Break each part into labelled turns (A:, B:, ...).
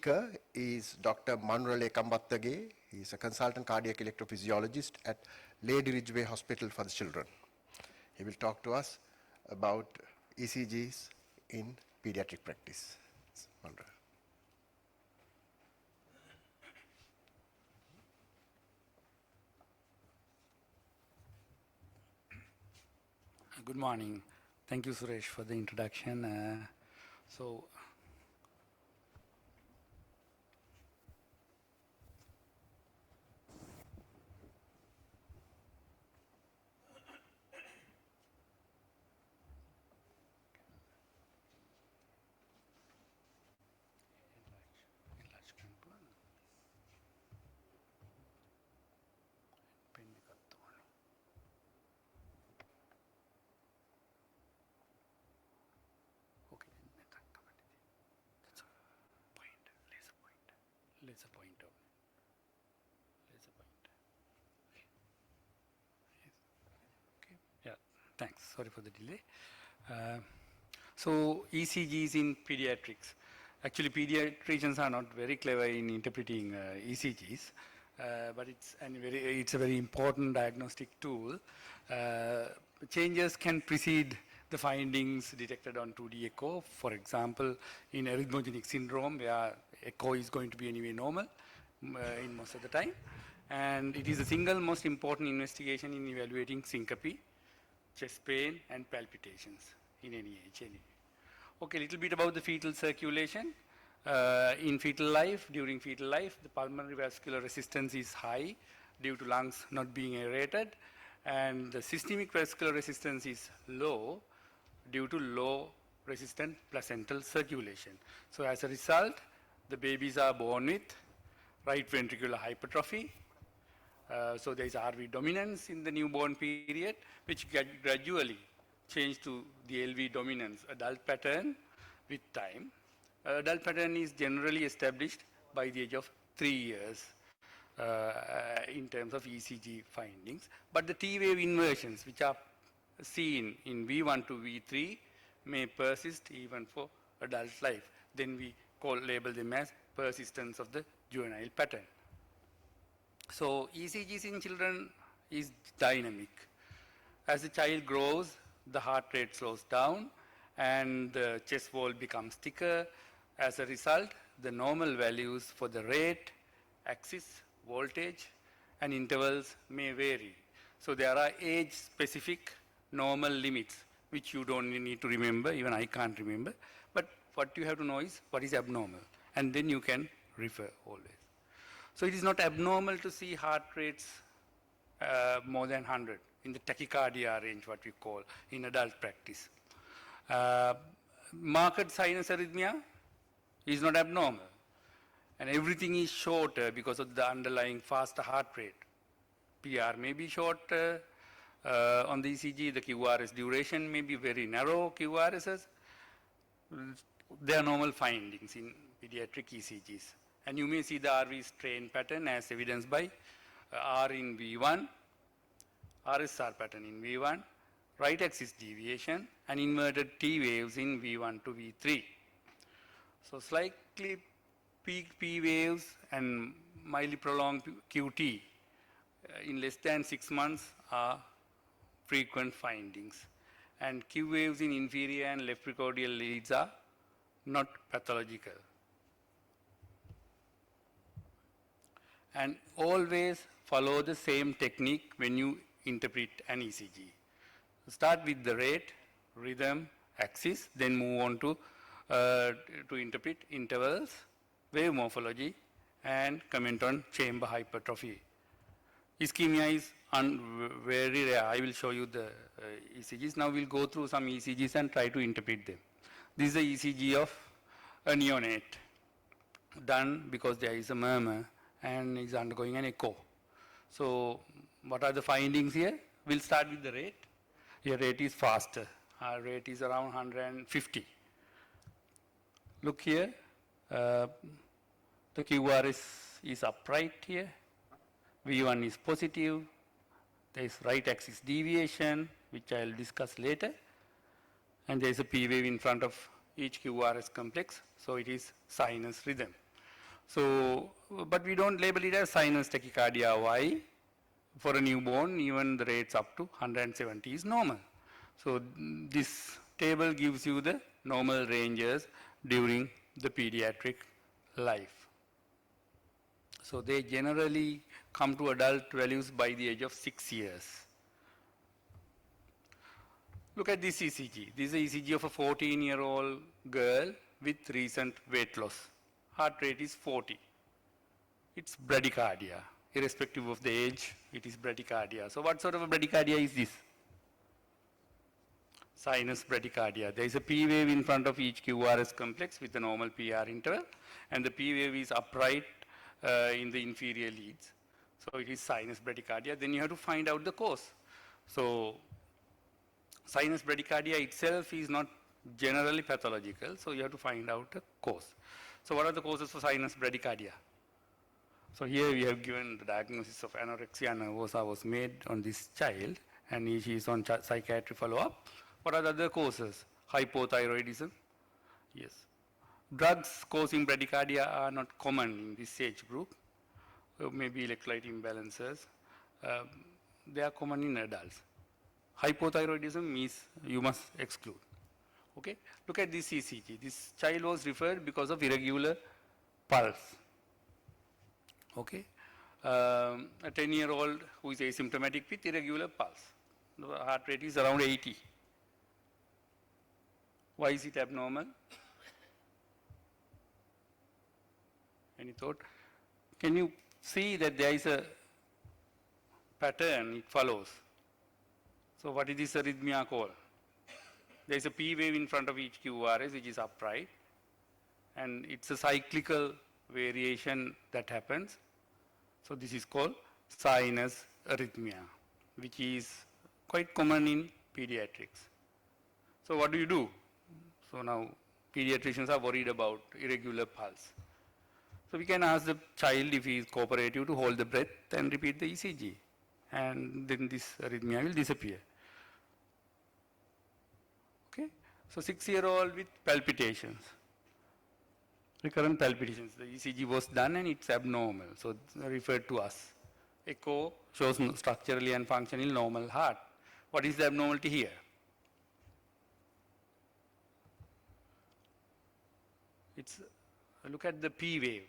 A: speaker is Dr. Manurale Kambattage. He is a consultant cardiac electrophysiologist at Lady Ridgeway Hospital for the Children. He will talk to us about ECGs in pediatric practice. Manurale.
B: Good morning. Thank you, Suresh, for the introduction. Laser pointer. Okay. Yeah, thanks. Sorry for the delay. So ECGs in pediatrics. Actually, pediatricians are not very clever in interpreting ECGs, but it's a very important diagnostic tool. Changes can precede the findings detected on 2D echo. For example, in arrhythmogenic syndrome, where echo is going to be anyway normal in most of the time. And it is the single most important investigation in evaluating syncope, chest pain, and palpitations in any age. Okay, a little bit about the fetal circulation. In fetal life, during fetal life, the pulmonary vascular resistance is high due to lungs not being aerated, and the systemic vascular resistance is low due to low resistant placental circulation. So as a result, the babies are born with right ventricular hypertrophy. So there is RV dominance in the newborn period, which gradually change to the LV dominance, adult pattern with time. Adult pattern is generally established by the age of 3 years in terms of ECG findings. But the T-wave inversions, which are seen in V1 to V3, may persist even for adult life. Then we label them as persistence of the juvenile pattern. So ECGs in children is dynamic. As the child grows, the heart rate slows down and the chest wall becomes thicker. As a result, the normal values for the rate, axis, voltage, and intervals may vary. So there are age-specific normal limits, which you don't need to remember, even I can't remember. But what you have to know is what is abnormal, and then you can refer always. So it is not abnormal to see heart rates more than 100 in the tachycardia range, what we call in adult practice. Marked sinus arrhythmia is not abnormal, and everything is shorter because of the underlying faster heart rate. PR may be shorter on the ECG, the QRS duration may be very narrow QRSs. They are normal findings in pediatric ECGs. And you may see the RV strain pattern as evidenced by R in V1, RSR pattern in V1, right axis deviation, and inverted T waves in V1 to V3. So slightly peaked P waves and mildly prolonged QT in less than 6 months are frequent findings. And Q waves in inferior and left precordial leads are not pathological. And always follow the same technique when you interpret an ECG. Start with the rate, rhythm, axis, then move on to interpret intervals, wave morphology, and comment on chamber hypertrophy. Ischemia is very rare. I will show you the ECGs. Now we'll go through some ECGs and try to interpret them. This is a ECG of a neonate done because there is a murmur and is undergoing an echo. So what are the findings here? We'll start with the rate. Your rate is faster. Our rate is around 150. Look here. The QRS is upright here. V1 is positive. There is right axis deviation, which I'll discuss later. And there is a P wave in front of each QRS complex, so it is sinus rhythm. So, but we don't label it as sinus tachycardia. Why? For a newborn, even the rates up to 170 is normal. So this table gives you the normal ranges during the pediatric life. So they generally come to adult values by the age of 6 years. Look at this ECG. This is the ECG of a 14-year-old girl with recent weight loss. Heart rate is 40. It's bradycardia. Irrespective of the age, it is bradycardia. So what sort of a bradycardia is this? Sinus bradycardia. There is a P wave in front of each QRS complex with a normal PR interval, and the P wave is upright in the inferior leads. So it is sinus bradycardia. Then you have to find out the cause. So sinus bradycardia itself is not generally pathological, so you have to find out the cause. So what are the causes for sinus bradycardia? So here we have given the diagnosis of anorexia nervosa was made on this child, and she is on psychiatry follow-up. What are the other causes? Hypothyroidism. Yes. Drugs causing bradycardia are not common in this age group. Maybe electrolyte imbalances. They are common in adults. Hypothyroidism is you must exclude. Okay. Look at this ECG. This child was referred because of irregular pulse. Okay. A 10-year-old who is asymptomatic with irregular pulse. The heart rate is around 80. Why is it abnormal? Any thought? Can you see that there is a pattern it follows? So what is this arrhythmia called? There is a P wave in front of each QRS which is upright, and it's a cyclical variation that happens. So this is called sinus arrhythmia, which is quite common in pediatrics. So what do? So now pediatricians are worried about irregular pulse. So we can ask the child if he is cooperative to hold the breath and repeat the ECG, and then this arrhythmia will disappear. Okay. So 6-year-old with palpitations, recurrent palpitations. The ECG was done and it's abnormal, so referred to us. Echo shows structurally and functionally normal heart. What is the abnormality here? It's look at the P wave,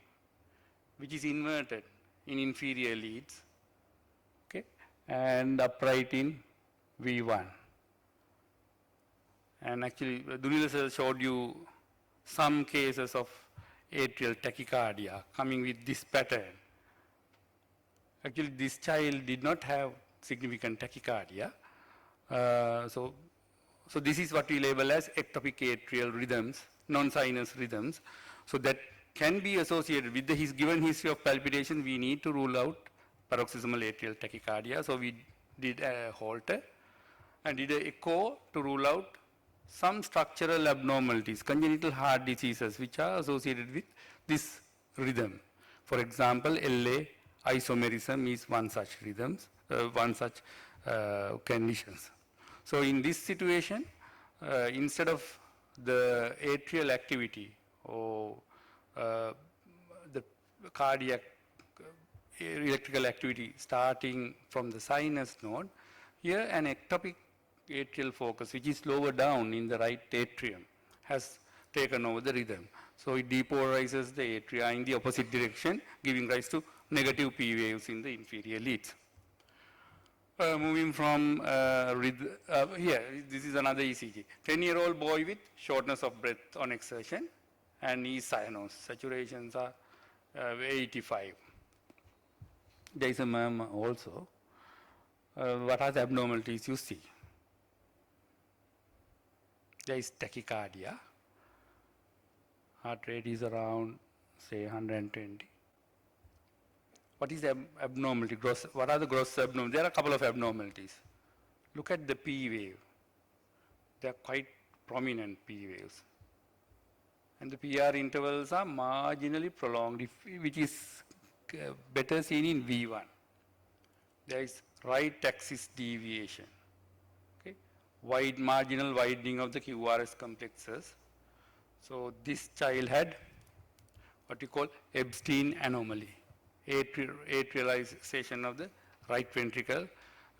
B: which is inverted in inferior leads, okay, and upright in V1. And actually, Dunila sir showed you some cases of atrial tachycardia coming with this pattern. Actually, this child did not have significant tachycardia. So this is what we label as ectopic atrial rhythms, non-sinus rhythms. So that can be associated with his given history of palpitation. We need to rule out paroxysmal atrial tachycardia. So we did a Holter and did an echo to rule out some structural abnormalities, congenital heart diseases which are associated with this rhythm. For example, LA isomerism is one such conditions. So in this situation, instead of the atrial activity or the cardiac electrical activity starting from the sinus node, here an ectopic atrial focus, which is lower down in the right atrium, has taken over the rhythm. So it depolarizes the atria in the opposite direction, giving rise to negative P waves in the inferior leads. Moving from here, this is another ECG. 10-year-old boy with shortness of breath on exertion, and he's cyanose. Saturations are 85. There is a murmur also. What are the abnormalities you see? There is tachycardia. Heart rate is around, say, 120. What is the abnormality? What are the gross abnormalities? There are a couple of abnormalities. Look at the P wave. They are quite prominent P waves. And the PR intervals are marginally prolonged, which is better seen in V1. There is right axis deviation. Marginal widening of the QRS complexes. So this child had what we call Epstein anomaly, atrialization of the right ventricle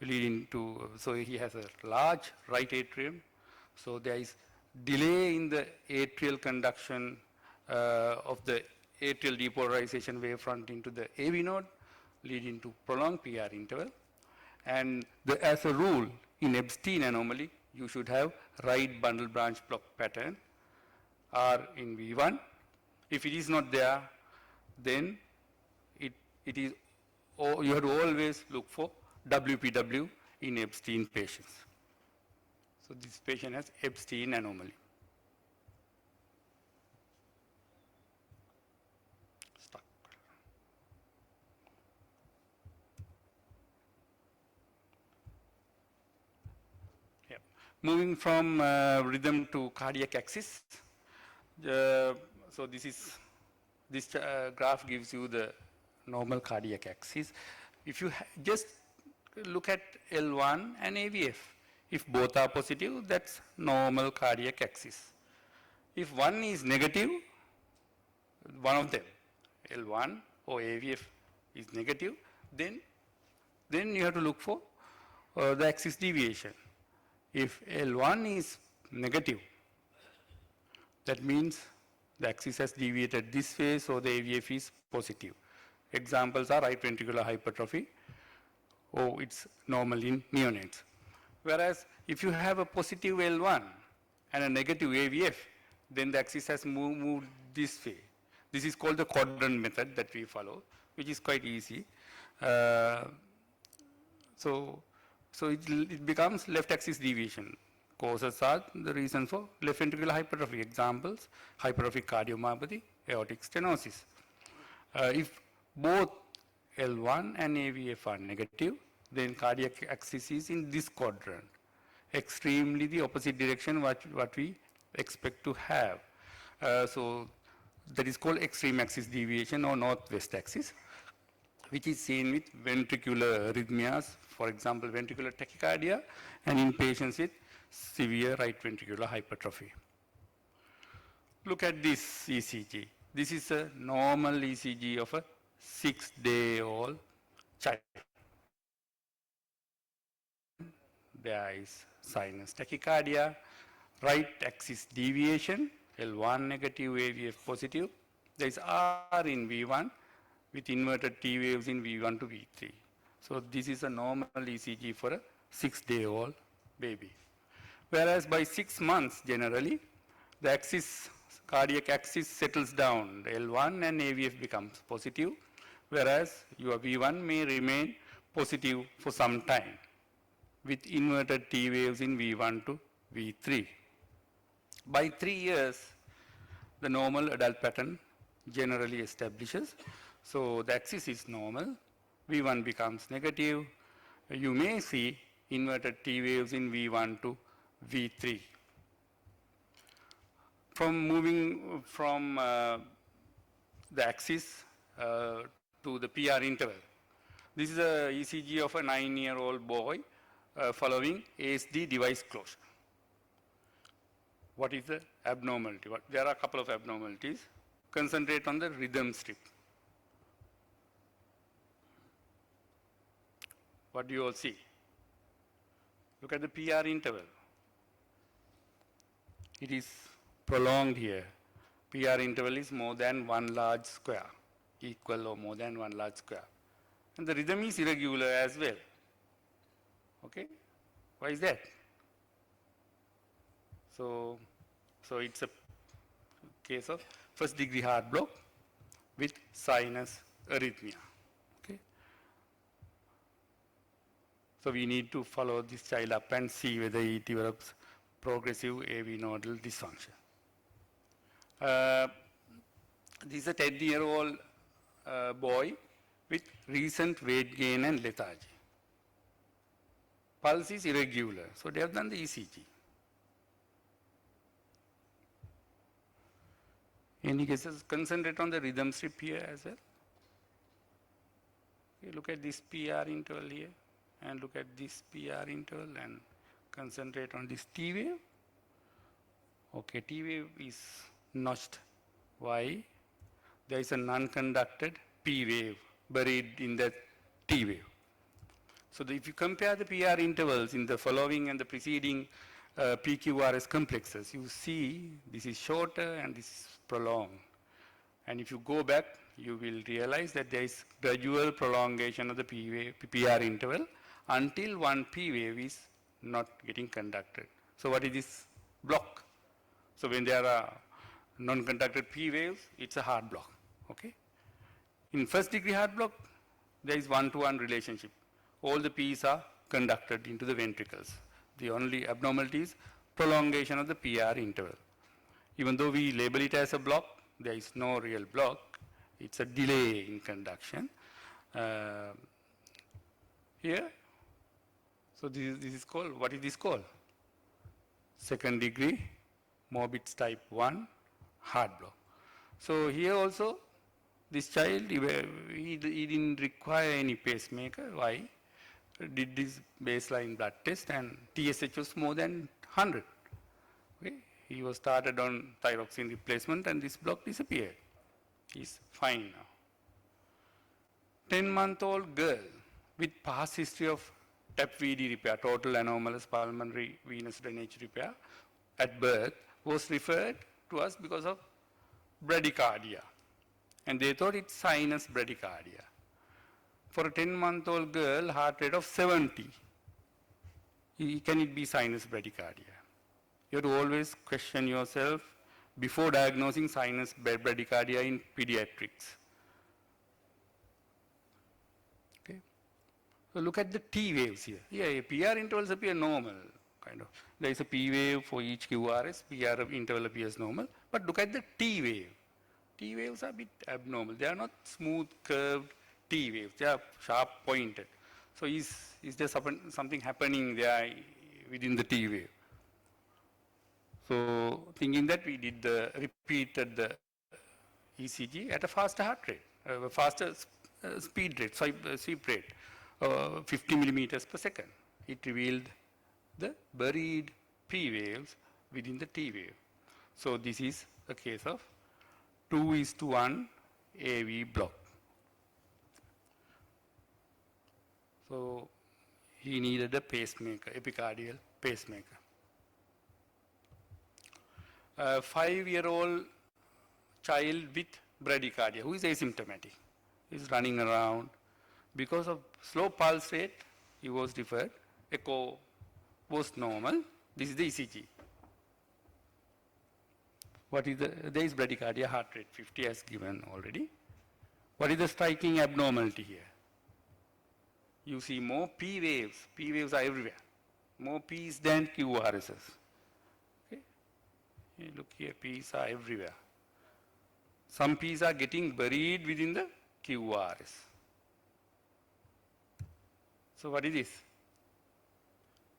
B: leading to, so he has a large right atrium, so there is delay in the atrial conduction of the atrial depolarization wavefront into the AV node, leading to prolonged PR interval. And as a rule, in Epstein anomaly, you should have right bundle branch block pattern or in V1. If it is not there, then it is, you have to always look for WPW in Epstein patients. So this patient has Epstein anomaly. Stuck. Yeah. Moving from rhythm to cardiac axis. So this graph gives you the normal cardiac axis. If you just look at L1 and AVF, if both are positive, that's normal cardiac axis. If one is negative, one of them, L1 or AVF is negative, then you have to look for the axis deviation. If L1 is negative, that means the axis has deviated this way, so the AVF is positive. Examples are right ventricular hypertrophy. Oh, it's normal in neonates. Whereas if you have a positive L1 and a negative AVF, then the axis has moved this way. This is called the quadrant method that we follow, which is quite easy. So it becomes left axis deviation. Causes are the reason for left ventricular hypertrophy. Examples, hypertrophic cardiomyopathy, aortic stenosis. If both L1 and AVF are negative, then cardiac axis is in this quadrant, extremely the opposite direction what we expect to have. So that is called extreme axis deviation or northwest axis, which is seen with ventricular arrhythmias, for example, ventricular tachycardia, and in patients with severe right ventricular hypertrophy. Look at this ECG. This is a normal ECG of a 6-day-old child. There is sinus tachycardia, right axis deviation, L1 negative, AVF positive. There is R in V1 with inverted T waves in V1 to V3. So this is a normal ECG for a 6-day-old baby. Whereas by 6 months, generally, the axis, cardiac axis settles down. The L1 and AVF becomes positive, whereas your V1 may remain positive for some time with inverted T waves in V1 to V3. By 3 years, the normal adult pattern generally establishes. So the axis is normal, V1 becomes negative. You may see inverted T waves in V1 to V3. From moving from the axis to the PR interval. This is a ECG of a 9-year-old boy following ASD device closure. What is the abnormality? There are a couple of abnormalities. Concentrate on the rhythm strip. What do you all see? Look at the PR interval. It is prolonged here. PR interval is more than one large square, equal or more than one large square. And the rhythm is irregular as well. Okay? Why is that? So it's a case of first degree heart block with sinus arrhythmia. Okay? So we need to follow this child up and see whether he develops progressive AV nodal dysfunction. This is a 10-year-old boy with recent weight gain and lethargy. Pulse is irregular, so they have done the ECG. Any cases, concentrate on the rhythm strip here as well. Okay, look at this PR interval here, and look at this PR interval, and concentrate on this T wave. Okay, T wave is notched. Why? there is a non-conducted P wave buried in the T wave. So if you compare the PR intervals in the following and the preceding PQRS complexes, you see this is shorter and this is prolonged. And if you go back, you will realize that there is gradual prolongation of the PR interval until one P wave is not getting conducted. So what is this block? So when there are non-conducted P waves, it's a hard block, okay? In first degree hard block, there is one-to-one relationship. All the P's are conducted into the ventricles. The only abnormality is prolongation of the PR interval. Even though we label it as a block, there is no real block. It's a delay in conduction. Here, so this is called, what is this called? Second degree Morbitz type 1 hard block. So here also, this child, he didn't require any pacemaker. Why? Did this baseline blood test and TSH was more than 100. Okay? He was started on thyroxine replacement and this block disappeared. He's fine now. 10-month-old girl with past history of TAP-VD repair, total anomalous pulmonary venous drainage repair, at birth was referred to us because of bradycardia. And they thought it's sinus bradycardia. For a 10-month-old girl, heart rate of 70, can it be sinus bradycardia? You have to always question yourself before diagnosing sinus bradycardia in pediatrics. Okay. So look at the T waves here. Yeah, PR intervals appear normal, kind of. There is a P wave for each QRS, PR interval appears normal. But look at the T wave. T waves are a bit abnormal. They are not smooth, curved T waves. They are sharp pointed. So is there something happening there within the T wave? So thinking that, we repeated the ECG at a faster heart rate, faster speed rate, sweep rate, 50 millimeters per second. It revealed the buried P waves within the T wave. So this is a case of 2:1 AV block. So he needed a pacemaker, epicardial pacemaker. A 5-year-old child with bradycardia who is asymptomatic, is running around. Because of slow pulse rate, he was referred. Echo was normal. This is the ECG. What is there is bradycardia, heart rate 50 as given already. What is the striking abnormality here? You see more P waves. P waves are everywhere. More P's than QRSs. Okay? You look here, P's are everywhere. Some P's are getting buried within the QRS. So what is this?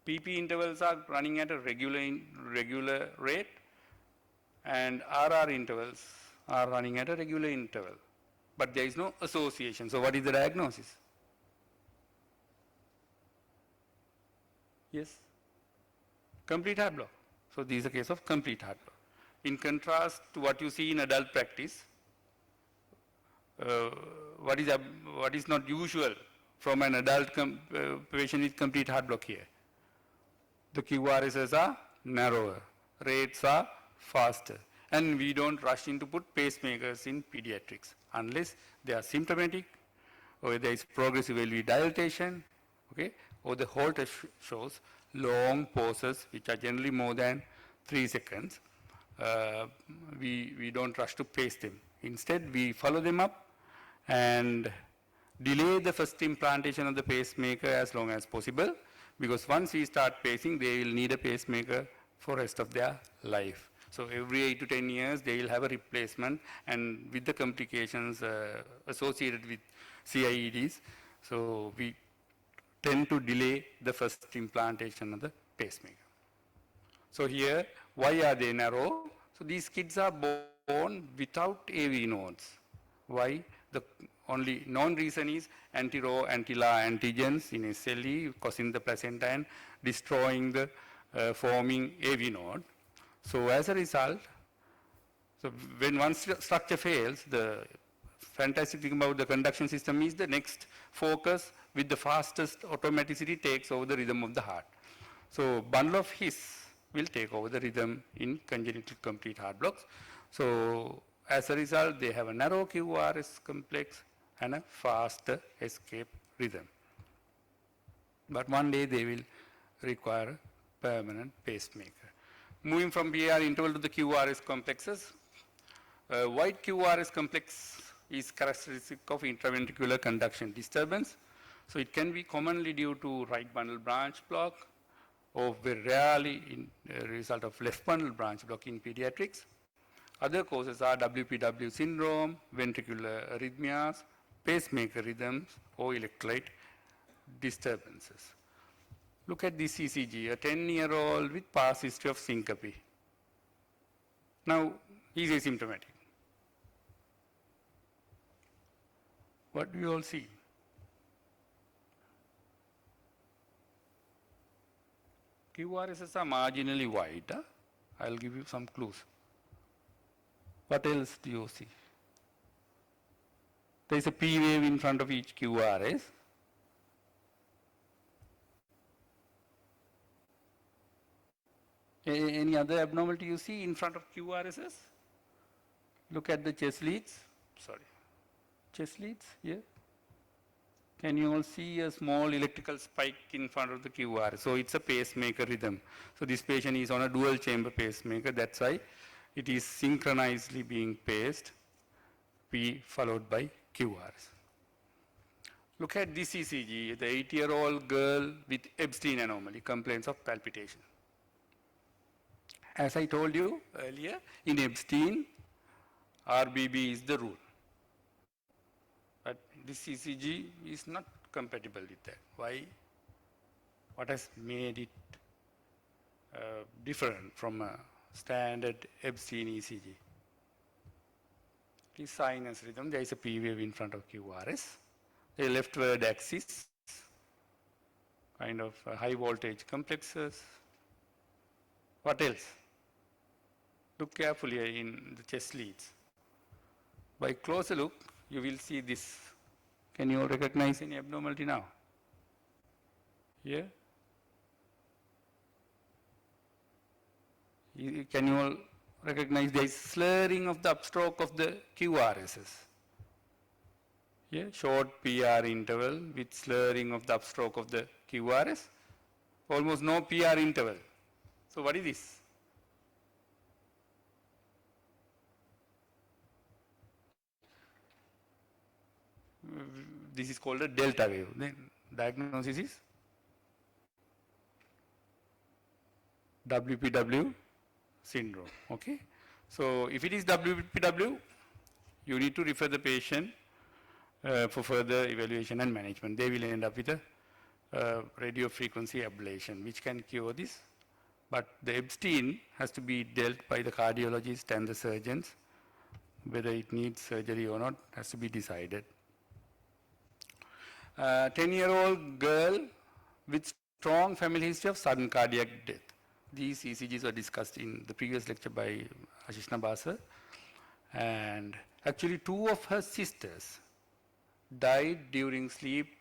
B: PP intervals are running at a regular rate, and RR intervals are running at a regular interval. But there is no association. So what is the diagnosis? Yes? Complete heart block. So this is a case of complete heart block. In contrast to what you see in adult practice, what is not usual from an adult patient with complete heart block here? The QRSs are narrower, rates are faster, and we don't rush in to put pacemakers in pediatrics unless they are symptomatic, or there is progressive LV dilatation, okay, or the Holter shows long pauses which are generally more than 3 seconds. We don't rush to pace them. Instead, we follow them up and delay the first implantation of the pacemaker as long as possible, because once we start pacing, they will need a pacemaker for the rest of their life. So every 8 to 10 years, they will have a replacement, and with the complications associated with CIEDs, so we tend to delay the first implantation of the pacemaker. So here, why are they narrow? So these kids are born without AV nodes. Why? The only known reason is anti-Rho, anti-La antigens in SLE causing the placenta and destroying the forming AV node. So as a result, so when one structure fails, the fantastic thing about the conduction system is the next focus with the fastest automaticity takes over the rhythm of the heart. So bundle of His will take over the rhythm in congenital complete heart blocks. So as a result, they have a narrow QRS complex and a faster escape rhythm. But one day they will require a permanent pacemaker. Moving from PR interval to the QRS complexes, wide QRS complex is characteristic of intraventricular conduction disturbance. So it can be commonly due to right bundle branch block or very rarely in result of left bundle branch block in pediatrics. Other causes are WPW syndrome, ventricular arrhythmias, pacemaker rhythms, or electrolyte disturbances. Look at this ECG, a 10-year-old with past history of syncope. Now, he's asymptomatic. What do you all see? QRSs are marginally wide. Huh? I'll give you some clues. What else do you see? There is a P wave in front of each QRS. Any other abnormality you see in front of QRSs? Look at the chest leads. Sorry. Chest leads here. Can you all see a small electrical spike in front of the QR? So it's a pacemaker rhythm. So this patient is on a dual chamber pacemaker. That's why it is synchronizedly being paced, P followed by QRs. Look at this ECG, the 8-year-old girl with Epstein anomaly, complaints of palpitation. As I told you earlier, in Epstein, RBB is the rule. But this ECG is not compatible with that. Why? What has made it different from a standard Epstein ECG? It is sinus rhythm. There is a P wave in front of QRS. The leftward axis, kind of high voltage complexes. What else? Look carefully in the chest leads. By closer look, you will see this. Can you all recognize any abnormality now? Here? Can you all recognize there is slurring of the upstroke of the QRSs? Here, short PR interval with slurring of the upstroke of the QRS. Almost no PR interval. So what is this? This is called a delta wave. Then diagnosis is WPW syndrome. Okay. So if it is WPW, you need to refer the patient for further evaluation and management. They will end up with a radio frequency ablation, which can cure this. But the Epstein has to be dealt by the cardiologist and the surgeons. Whether it needs surgery or not has to be decided. 10-year-old girl with strong family history of sudden cardiac death. These ECGs were discussed in the previous lecture by Ashish Nabasa. And actually 2 of her sisters died during sleep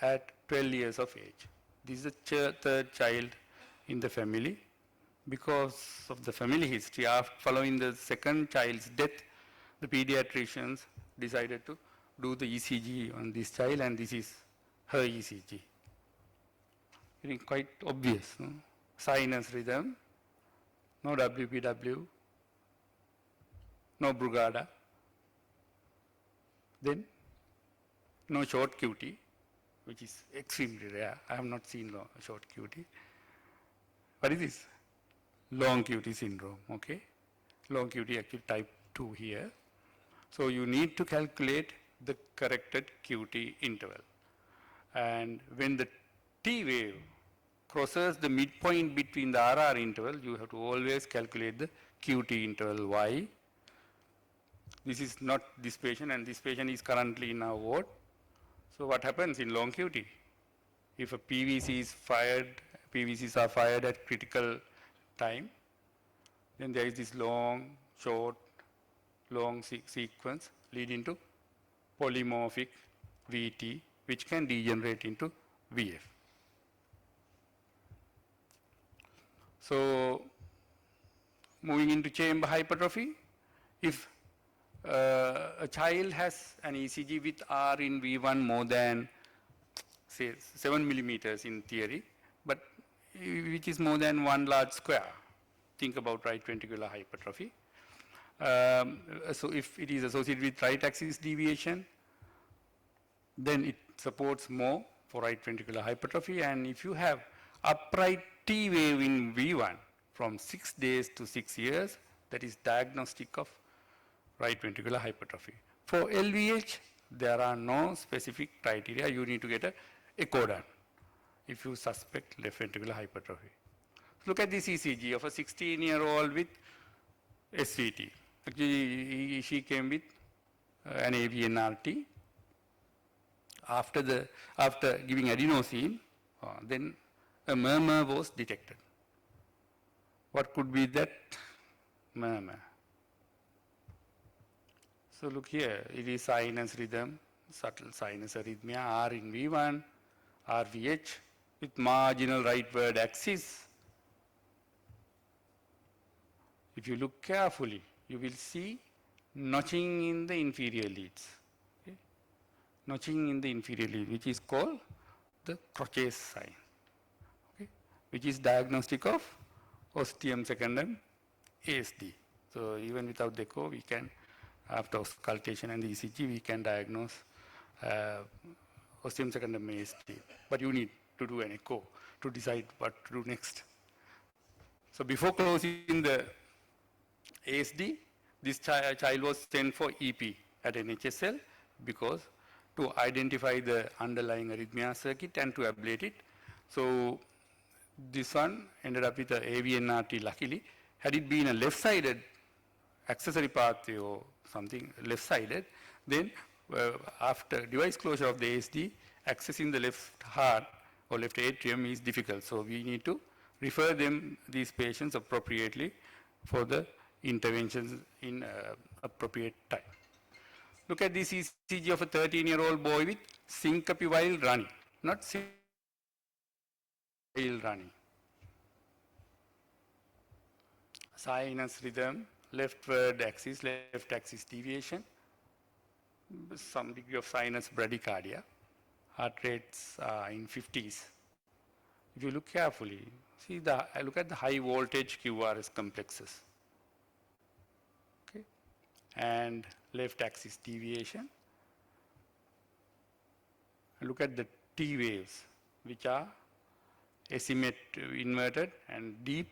B: at 12 years of age. This is the 3rd child in the family. Because of the family history, after following the 2nd child's death, the pediatricians decided to do the ECG on this child, and this is her ECG. It is quite obvious. No? Sinus rhythm, no WPW, no Brugada, then no short QT, which is extremely rare. I have not seen short QT. What is this? Long QT syndrome, okay? Long QT actually type 2 here. So you need to calculate the corrected QT interval. And when the T wave crosses the midpoint between the RR interval, you have to always calculate the QT interval. Why? This is not this patient, and this patient is currently in our ward. So what happens in long QT? If a PVC is fired, PVCs are fired at critical time, then there is this long, short, long sequence, leading to polymorphic VT, which can degenerate into VF. So, moving into chamber hypertrophy, if a child has an ECG with R in V1 more than, say, 7 millimeters in theory, but which is more than 1 large square, think about right ventricular hypertrophy. So if it is associated with right axis deviation, then it supports more for right ventricular hypertrophy. And if you have upright T wave in V1 from 6 days to 6 years, that is diagnostic of right ventricular hypertrophy. For LVH, there are no specific criteria. You need to get an echo done if you suspect left ventricular hypertrophy. Look at this ECG of a 16-year-old with SVT. Actually, she came with an AVNRT. After giving adenosine, then a murmur was detected. What could be that murmur? So look here, it is sinus rhythm, subtle sinus arrhythmia, R in V1, RVH with marginal rightward axis. If you look carefully, you will see notching in the inferior leads. Okay? Notching in the inferior lead, which is called the Crochet's sign, okay? Which is diagnostic of ostium secundum ASD. So even without the echo, we can, after auscultation and the ECG, we can diagnose ostium secundum ASD. But you need to do an echo to decide what to do next. So before closing the ASD, this child was sent for EP at NHSL because to identify the underlying arrhythmia circuit and to ablate it. So this one ended up with a AVNRT luckily. Had it been a left-sided accessory pathway or something left-sided, then after device closure of the ASD, accessing the left heart or left atrium is difficult. So we need to refer these patients appropriately for the interventions in appropriate time. Look at this ECG of a 13-year-old boy with syncope while running, not while running. Sinus rhythm, left axis deviation, some degree of sinus bradycardia, heart rates in 50s. If you look carefully, look at the high voltage QRS complexes. Okay, and left axis deviation. And look at the T waves, which are inverted and deep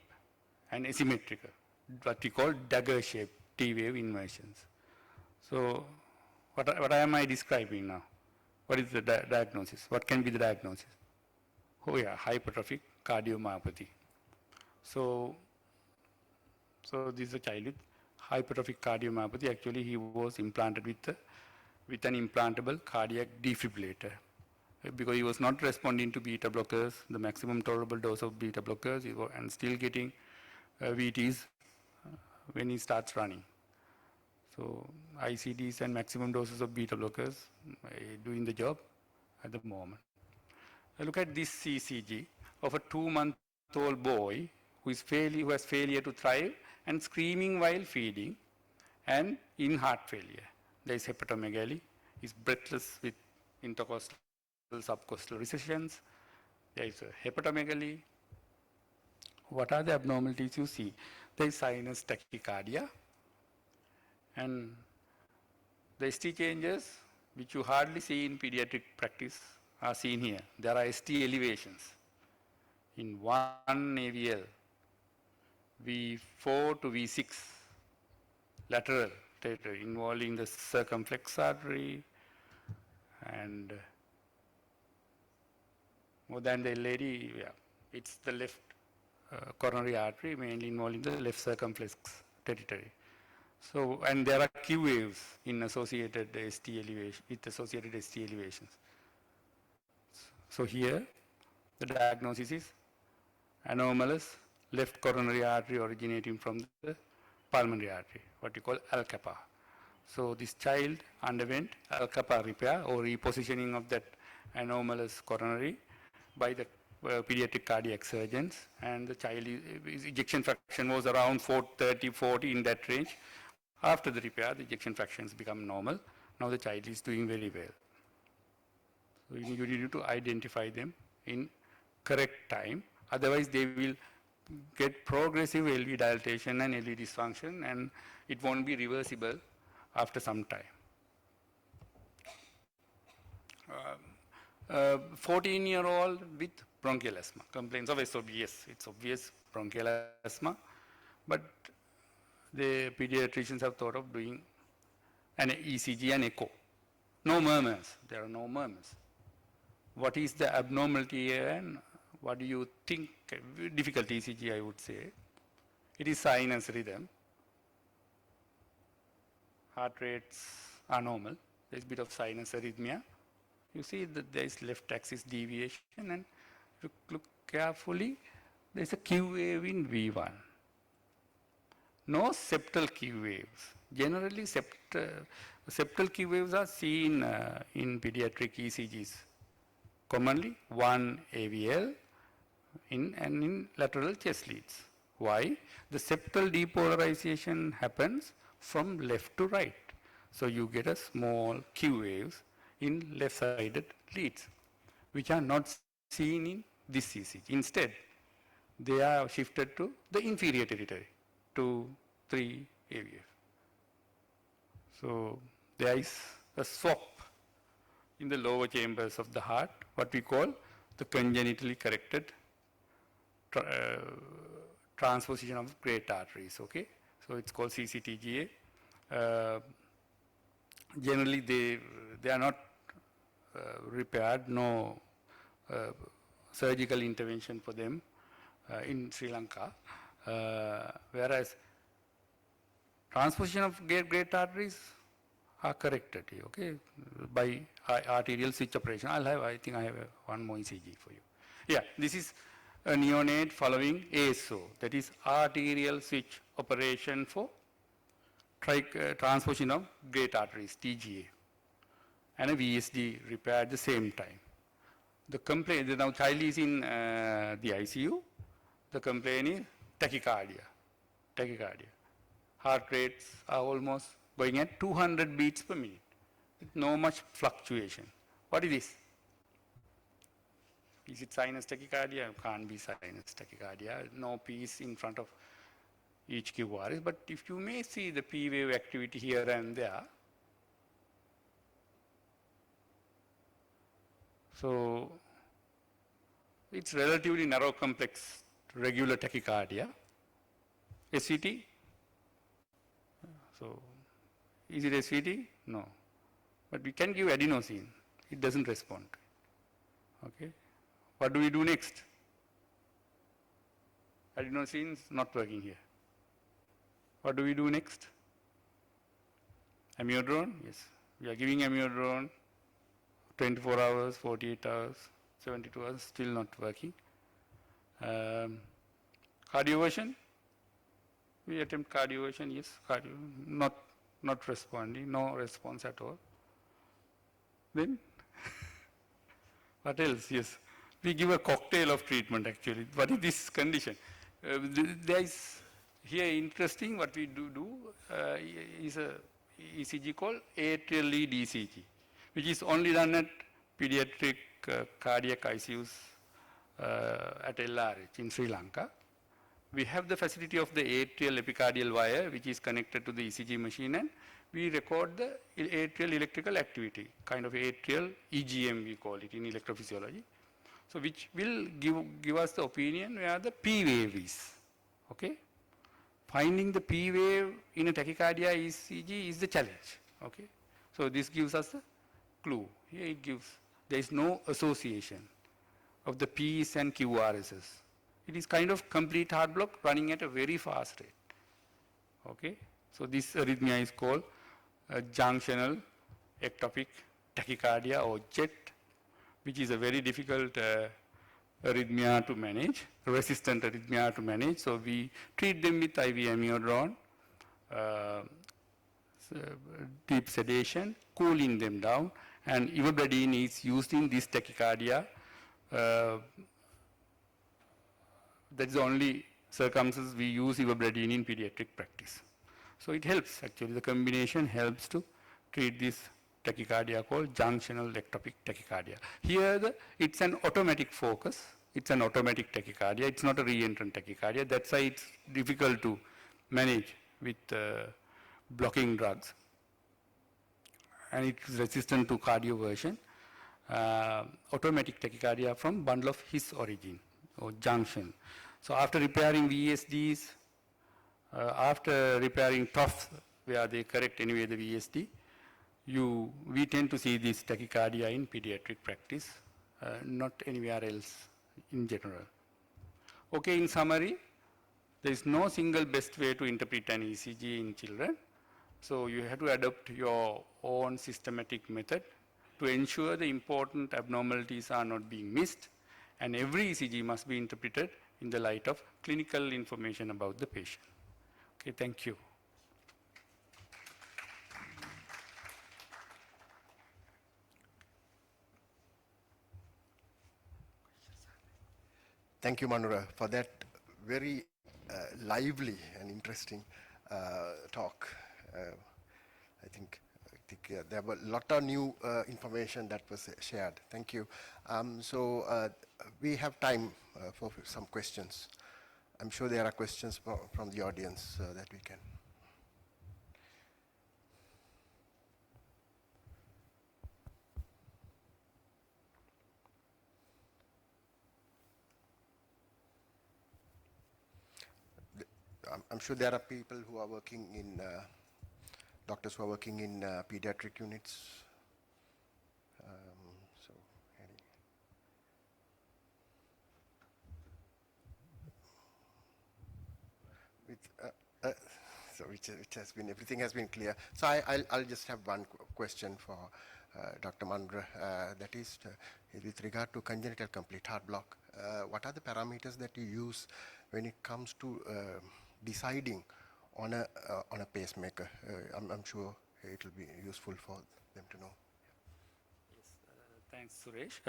B: and asymmetrical, what we call dagger-shaped T wave inversions. So what am I describing now? What is the diagnosis? What can be the diagnosis? Oh yeah, hypertrophic cardiomyopathy. So this is a child with hypertrophic cardiomyopathy. Actually, he was implanted with an implantable cardiac defibrillator because he was not responding to beta blockers, the maximum tolerable dose of beta blockers, and still getting VTs when he starts running. So ICDs and maximum doses of beta blockers doing the job at the moment. Look at this ECG of a 2-month-old boy who has failure to thrive and screaming while feeding and in heart failure. There is hepatomegaly, is breathless with intercostal subcostal recessions. There is a hepatomegaly. What are the abnormalities you see? There is sinus tachycardia and the ST changes, which you hardly see in pediatric practice, are seen here. There are ST elevations in one AVL, V4 to V6 lateral territory involving the circumflex artery and more than the lady, yeah, it's the left coronary artery mainly involving the left circumflex territory. So, and there are Q waves in associated ST elevation, with associated ST elevations. So here, the diagnosis is anomalous left coronary artery originating from the pulmonary artery, what you call L-kappa. So this child underwent Al-Kappa repair or repositioning of that anomalous coronary by the pediatric cardiac surgeons, and the child his ejection fraction was around 30, 40 in that range. After the repair, the ejection fractions become normal. Now the child is doing very well. So you need to identify them in correct time. Otherwise, they will get progressive LV dilatation and LV dysfunction, and it won't be reversible after some time. 14-year-old with bronchial asthma complains of SOBS. It's obvious bronchial asthma, but the pediatricians have thought of doing an ECG and echo. No murmurs. There are no murmurs. What is the abnormality here, and what do you think? Difficult ECG, I would say. It is sinus rhythm. Heart rates are normal. There's a bit of sinus arrhythmia. You see that there is left axis deviation, and if you look carefully, there is a Q wave in V1. No septal Q waves. Generally, septal Q waves are seen in pediatric ECGs. Commonly, one AVL and in lateral chest leads. Why? The septal depolarization happens from left to right. So you get a small Q waves in left-sided leads, which are not seen in this ECG. Instead, they are shifted to the inferior territory, 2, 3 AVF. So there is a swap in the lower chambers of the heart, what we call the congenitally corrected transposition of great arteries, okay? So it's called CCTGA. Generally, they are not repaired, no surgical intervention for them in Sri Lanka, whereas transposition of great arteries are corrected, okay, by arterial switch operation. I think I have one more ECG for you. Yeah, this is a neonate following ASO, that is arterial switch operation for transposition of great arteries, TGA, and a VSD repair at the same time. The complaint, now child is in the ICU, the complaint is tachycardia. Heart rates are almost going at 200 beats per minute, with no much fluctuation. What is this? Is it sinus tachycardia? Can't be sinus tachycardia. No P's in front of each QRS, but if you may see the P wave activity here and there, so it's relatively narrow complex regular tachycardia. SVT? So is it SVT? No. But we can give adenosine. It doesn't respond. Okay. What do we do next? Adenosine is not working here. What do we do next? Amiodarone? Yes. We are giving amiodarone 24 hours, 48 hours, 72 hours, still not working. Cardioversion? We attempt cardioversion, yes, not responding, no response at all. Then, what else? Yes, we give a cocktail of treatment actually. What is this condition? There is here interesting what we do is a ECG called atrial lead ECG, which is only done at pediatric cardiac ICUs at LRH in Sri Lanka. We have the facility of the atrial epicardial wire, which is connected to the ECG machine, and we record the atrial electrical activity, kind of atrial EGM we call it in electrophysiology. So which will give us the opinion where the P wave is, okay? Finding the P wave in a tachycardia ECG is the challenge, okay? So this gives us a clue. Here it gives, there is no association of the P's and QRSs. It is kind of complete heart block running at a very fast rate, okay? So this arrhythmia is called junctional ectopic tachycardia or JET, which is a very difficult arrhythmia to manage, resistant arrhythmia to manage. So we treat them with IV amiodarone, uh, deep sedation, cooling them down, and ivabradine is used in this tachycardia. That's the only circumstances we use ivabradine in pediatric practice. So it helps actually, the combination helps to treat this tachycardia called junctional ectopic tachycardia. Here it's an automatic focus, it's an automatic tachycardia, it's not a re-entrant tachycardia, that's why it's difficult to manage with blocking drugs. And it's resistant to cardioversion. Automatic tachycardia from bundle of His origin or junction. So after repairing VSDs, after repairing troughs where they correct anyway the VSD, we tend to see this tachycardia in pediatric practice, not anywhere else in general. Okay, in summary, there is no single best way to interpret an ECG in children. So you have to adopt your own systematic method to ensure the important abnormalities are not being missed, and every ECG must be interpreted in the light of clinical information about the patient. Okay, thank you.
A: Thank you, Manura, for that very lively and interesting talk. I think there were a lot of new information that was shared. Thank you. So we have time for some questions. I'm sure there are questions from the audience that we can. I'm sure there are people who are working in, doctors who are working in pediatric units. So, which has been, everything has been clear. So I'll just have one question for Dr. Mandra, that is with regard to congenital complete heart block. What are the parameters that you use when it comes to deciding on a pacemaker? I'm sure it will be useful for them to know.
B: Yes, thanks, Suresh.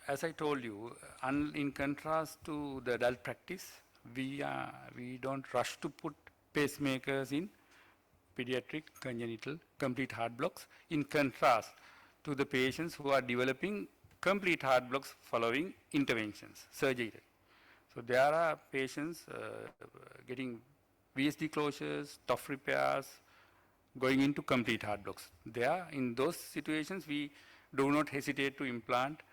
B: As I told you, in contrast to the adult practice, we don't rush to put pacemakers in pediatric congenital complete heart blocks, in contrast to the patients who are developing complete heart blocks following interventions, surgery. So there are patients getting VSD closures, tough repairs, going into complete heart blocks. There, in those situations, we do not hesitate to implant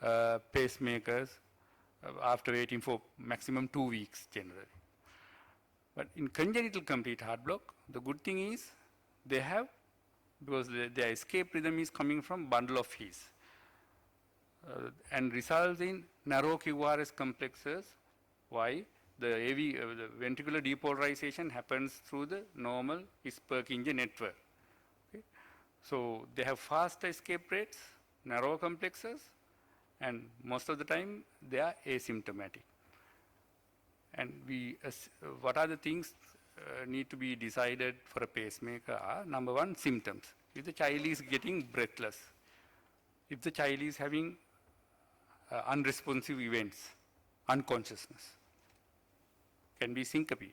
B: pacemakers after waiting for maximum 2 weeks generally. But in congenital complete heart block, the good thing is they have, because their escape rhythm is coming from bundle of His and results in narrow QRS complexes. Why? The ventricular depolarization happens through the normal His-Purkinje network. Okay? So they have fast escape rates, narrow complexes, and most of the time they are asymptomatic. And what are the things need to be decided for a pacemaker are, number one, symptoms. If the child is getting breathless, if the child is having unresponsive events, unconsciousness, can be syncope.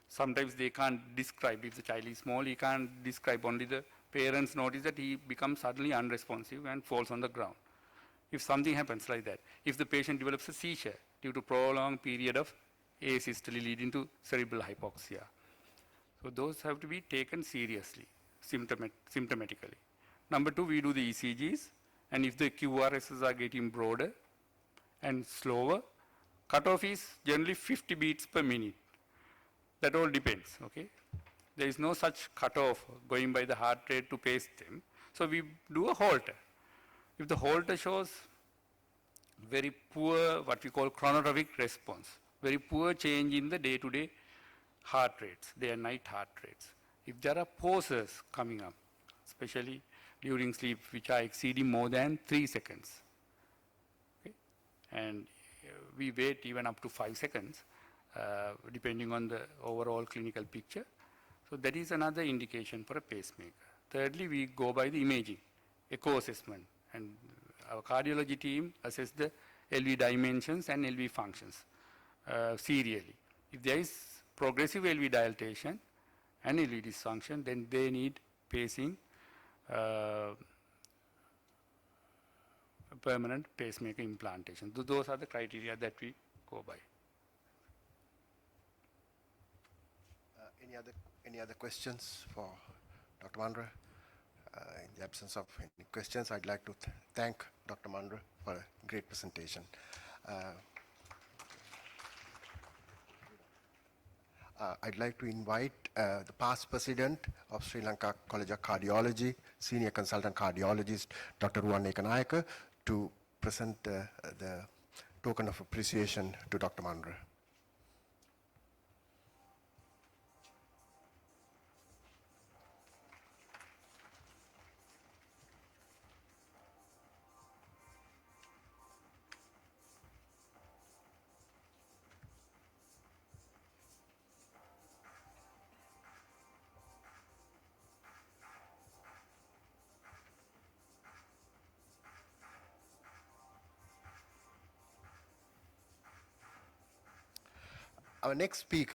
B: Sometimes they can't describe. If the child is small, he can't describe. Only the parents notice that he becomes suddenly unresponsive and falls on the ground. If something happens like that, if the patient develops a seizure due to prolonged period of asystole leading to cerebral hypoxia. So those have to be taken seriously, symptomatically. Number two, we do the ECGs, and if the QRSs are getting broader and slower, cutoff is generally 50 beats per minute. That all depends, okay? There is no such cutoff going by the heart rate to pace them. So we do a halter. If the halter shows very poor, what we call chronotrophic response, very poor change in the day-to-day heart rates, day and night heart rates. If there are pauses coming up, especially during sleep, which are exceeding more than 3 seconds, okay? And we wait even up to 5 seconds, depending on the overall clinical picture. So that is another indication for a pacemaker. Thirdly, we go by the imaging, echo assessment, and our cardiology team assess the LV dimensions and LV functions serially. If there is progressive LV dilatation and LV dysfunction, then they need pacing, permanent pacemaker implantation. Those are the criteria that we go by.
A: Any other questions for Dr. Mandra? In the absence of any questions, I'd like to thank Dr. Mandra for a great presentation. I'd like to invite the past president of Sri Lanka College of Cardiology, senior consultant cardiologist, Dr. Ruwan Ekanayaka, to present the token of appreciation to Dr. Mandra. Our next speaker